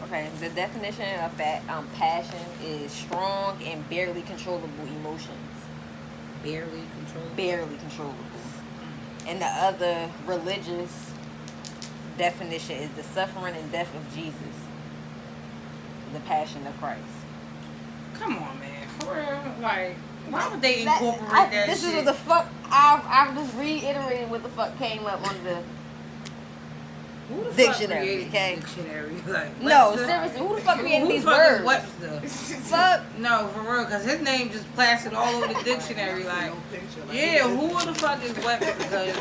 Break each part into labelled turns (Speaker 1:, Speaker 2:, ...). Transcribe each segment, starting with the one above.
Speaker 1: Okay, the definition of passion is strong and barely controllable emotions. Barely controllable. And the other religious definition is the suffering and death of Jesus, the passion of Christ.
Speaker 2: Come on, man. For real? Like, why would they incorporate that
Speaker 1: this
Speaker 2: shit?
Speaker 1: Is what the fuck. I just reiterated what the fuck came up on the
Speaker 2: Who the
Speaker 1: dictionary,
Speaker 2: fuck
Speaker 1: okay?
Speaker 2: Dictionary? Like,
Speaker 1: No,
Speaker 2: Webster?
Speaker 1: seriously, who the fuck created
Speaker 2: Who
Speaker 1: these
Speaker 2: the fuck
Speaker 1: words?
Speaker 2: is Webster?
Speaker 1: Fuck.
Speaker 2: No, for real, because his name just plastered all over the dictionary. Like, yeah, who the fuck is Webster? Because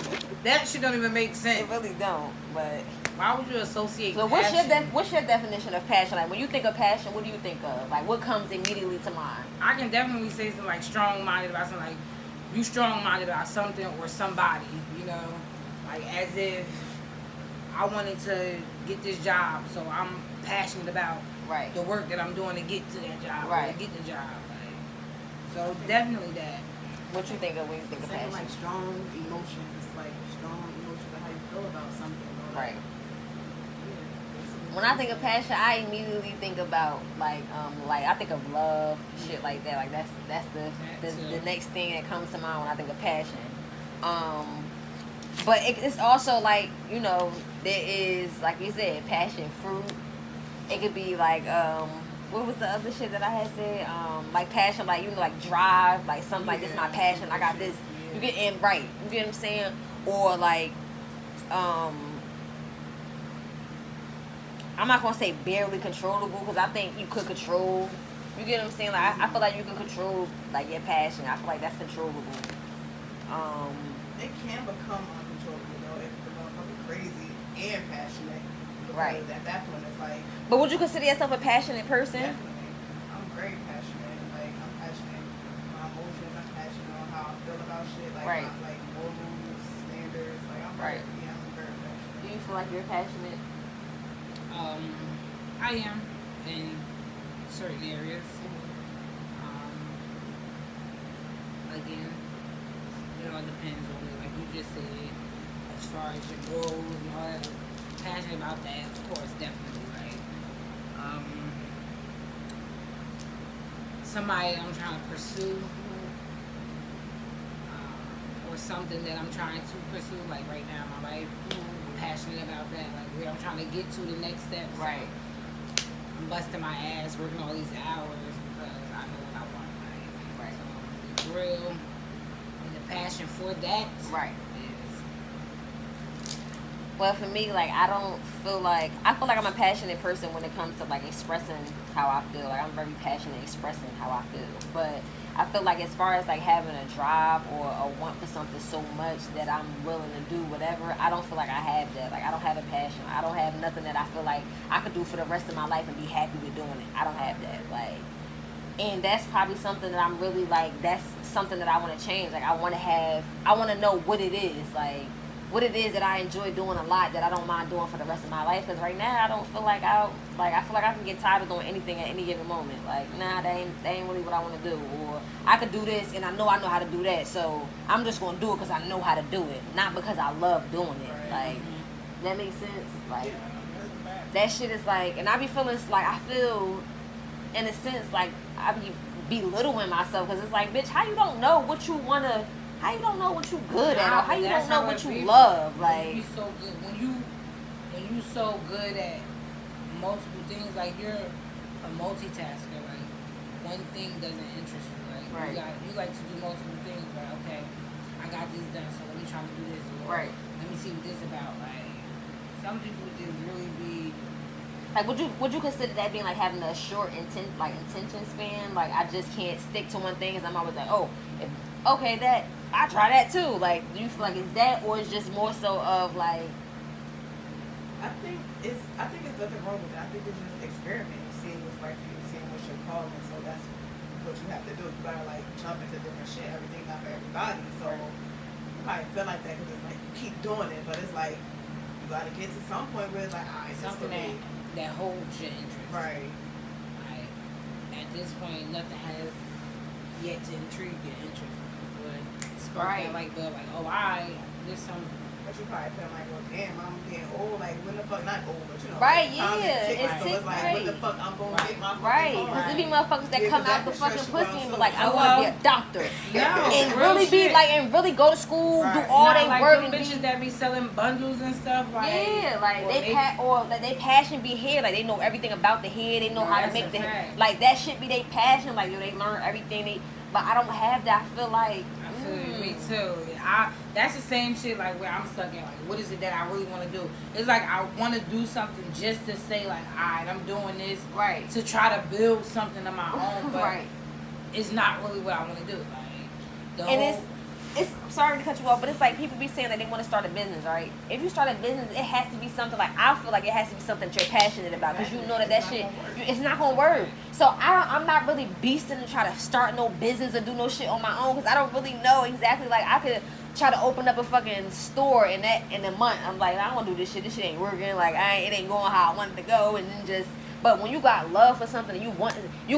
Speaker 2: that shit don't even make
Speaker 1: It
Speaker 2: sense.
Speaker 1: really don't, but...
Speaker 2: Why would you associate
Speaker 1: So
Speaker 2: passion?
Speaker 1: what's your definition of passion? Like, when you think of passion, what do you think of? Like, what comes immediately to mind?
Speaker 2: I can definitely say something like strong-minded about something. Like, you strong-minded about something or somebody, you know? Like, as if I wanted to get this job, so I'm passionate about
Speaker 1: Right.
Speaker 2: the work that I'm doing to get to that job,
Speaker 1: Right.
Speaker 2: or to get the job. Like, so definitely that.
Speaker 1: What you think of when you think of
Speaker 3: Second,
Speaker 1: passion?
Speaker 3: like strong emotions, like how you feel about something. Or
Speaker 1: Right.
Speaker 3: Yeah.
Speaker 1: When I think of passion, I immediately think about like I think of love, shit like that. Like that's the next thing that comes to mind when I think of passion. But it's also like, you know, there is, like you said, passion fruit. It could be like what was the other shit that I had said? Like passion, like, you know, like drive, like something like, this is my passion. I got this. You get in right. You get what I'm saying? Or like I'm not gonna say barely controllable, because I think you could control. You get what I'm saying? Like I feel like you can control like your passion. I feel like that's controllable.
Speaker 4: It can become uncontrollable though if the motherfucker crazy and passionate. Because
Speaker 1: Right.
Speaker 4: at that point it's like,
Speaker 1: But would you consider yourself a passionate person?
Speaker 4: definitely, I'm very passionate. Like, I'm passionate on my emotions. I'm passionate on how I feel about shit. Like,
Speaker 1: Right.
Speaker 4: my, like morals, standards. Like, I'm
Speaker 1: Right.
Speaker 4: I'm very passionate.
Speaker 1: Do you feel like you're passionate?
Speaker 2: I am in certain areas. Again, it all depends on, like you just said, as far as your goals and all that. Passionate about that, of course, definitely, right? Somebody I'm trying to pursue, or something that I'm trying to pursue, like right now in my life, I'm passionate about that, like where I'm trying to get to the next step. So
Speaker 1: Right.
Speaker 2: I'm busting my ass working all these hours because I know what I want. Right?
Speaker 1: Right.
Speaker 2: So the drill and the passion for that
Speaker 1: Right.
Speaker 2: is.
Speaker 1: Well, for me, like, I feel like I'm a passionate person when it comes to like expressing how I feel. Like, I'm very passionate expressing how I feel. But I feel like as far as like having a drive or a want for something so much that I'm willing to do whatever, I don't feel like I have that. Like, I don't have a passion. I don't have nothing that I feel like I could do for the rest of my life and be happy with doing it. I don't have that. Like, and that's probably something that I'm really like, that's something that I want to change. Like, I want to know what it is. Like, what it is that I enjoy doing a lot that I don't mind doing for the rest of my life. Because right now I don't feel like I feel like I can get tired of doing anything at any given moment. Like, nah, that ain't really what I want to do. Or I could do this and I know how to do that, so I'm just gonna do it because I know how to do it, not because I love doing it. Like, that makes sense. Like, that shit is like, and I be feeling like, I feel in a sense like I be belittling myself, because it's like, bitch, how you don't know what you wanna. How you don't know what you good at, or how you don't know what you love? Like,
Speaker 2: you so good when you so good at multiple things. Like, you're a multitasker. Like, one thing doesn't interest you. Like,
Speaker 1: Right.
Speaker 2: you like to do multiple things. Like, okay, I got this done, so let me try to do this. Or,
Speaker 1: Right.
Speaker 2: let me see what this about. Like, some people just really be.
Speaker 1: like, would you consider that being like having a short attention span? Like, I just can't stick to one thing, because I'm always like, oh, okay, that I try that too. Like, do you feel like it's that, or it's just more so of like?
Speaker 4: I think it's nothing wrong with it. I think it's just experimenting, seeing what's right for you, seeing what's your calling. So that's what you have to do. You gotta like jump into different shit. Everything's not for everybody. So you probably feel like that because it's like you keep doing it, but it's like you gotta get to some point where it's like, alright, this
Speaker 2: Something
Speaker 4: for me.
Speaker 2: that holds your interest.
Speaker 4: Right.
Speaker 2: Like, at this point, nothing has yet to intrigue your interest. But spark
Speaker 1: Right.
Speaker 2: that light bulb, like, oh, there's some
Speaker 4: But you probably feel like, well, damn, I'm getting old. Like, when the fuck, not old, but you know.
Speaker 1: Right,
Speaker 4: like, time is
Speaker 1: yeah,
Speaker 4: ticking,
Speaker 1: it's
Speaker 4: so it's like, when the
Speaker 1: ticking.
Speaker 4: fuck I'm gonna get my fucking
Speaker 1: Right,
Speaker 4: car?
Speaker 1: because there be motherfuckers that
Speaker 4: Yeah,
Speaker 1: come
Speaker 4: 'cause that
Speaker 1: out the
Speaker 4: can
Speaker 1: fucking
Speaker 4: stress you out
Speaker 1: pussy and be
Speaker 4: too.
Speaker 1: like, I
Speaker 2: Hello?
Speaker 1: want to be a doctor.
Speaker 2: No,
Speaker 1: And
Speaker 2: real
Speaker 1: really be
Speaker 2: shit.
Speaker 1: like, and really go to school, do
Speaker 4: Right.
Speaker 1: all
Speaker 2: Not
Speaker 1: they
Speaker 2: like
Speaker 1: work
Speaker 2: them
Speaker 1: and
Speaker 2: bitches
Speaker 1: be.
Speaker 2: that be selling bundles and stuff. Like,
Speaker 1: Yeah, like
Speaker 2: or
Speaker 1: they passion be here, like they know everything about the hair, they know
Speaker 2: No,
Speaker 1: how to
Speaker 2: that's
Speaker 1: make
Speaker 2: a
Speaker 1: the
Speaker 2: fact.
Speaker 1: like that shit be they passion, like yo, they learn everything they. But I don't have that. I feel like
Speaker 2: I feel you, me too. That's the same shit like where I'm stuck in. Like, what is it that I really want to do? It's like I want to do something just to say like, alright, I'm doing this
Speaker 1: right,
Speaker 2: to try to build something of my own, but
Speaker 1: right.
Speaker 2: it's not really what I want to do. Like, the
Speaker 1: And
Speaker 2: whole,
Speaker 1: it's sorry to cut you off, but it's like people be saying that they want to start a business, right? If you start a business, it has to be something like I feel like it has to be something that you're passionate about because you know that shit it's not gonna work. So I'm not really beasting to try to start no business or do no shit on my own because I don't really know exactly. Like I could try to open up a fucking store in a month. I'm like I don't want to do this shit. This shit ain't working. Like it ain't going how I want it to go, and then just. But when you got love for something, you're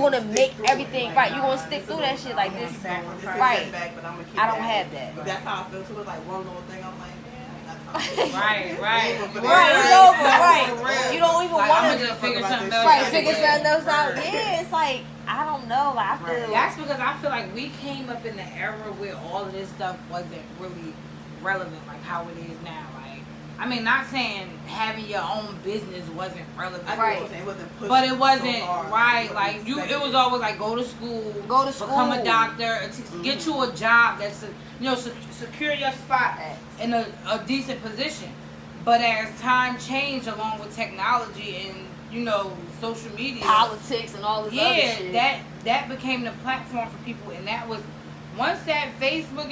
Speaker 1: gonna make everything right. You're gonna stick through that shit like this. Right. I don't have that.
Speaker 4: But that's how I feel too. It's like one little thing. I'm like,
Speaker 2: right.
Speaker 1: Right, it's over. Right, you don't even
Speaker 2: Like,
Speaker 1: want
Speaker 2: I'ma
Speaker 1: to.
Speaker 2: just figure something else
Speaker 1: Right,
Speaker 2: out.
Speaker 1: figure something else out. Yeah, it's like I don't know. Like I feel.
Speaker 2: That's because I feel like we came up in the era where all of this stuff wasn't really relevant, like how it is now. Like, I mean, not saying having your own business wasn't relevant,
Speaker 1: Right.
Speaker 2: but it wasn't right. Like it was always like go to school, become a doctor, get you a job that's secure your spot in a decent position. But as time changed along with technology and social media,
Speaker 1: Politics and all this other shit.
Speaker 2: that became the platform for people, and that was once that Facebook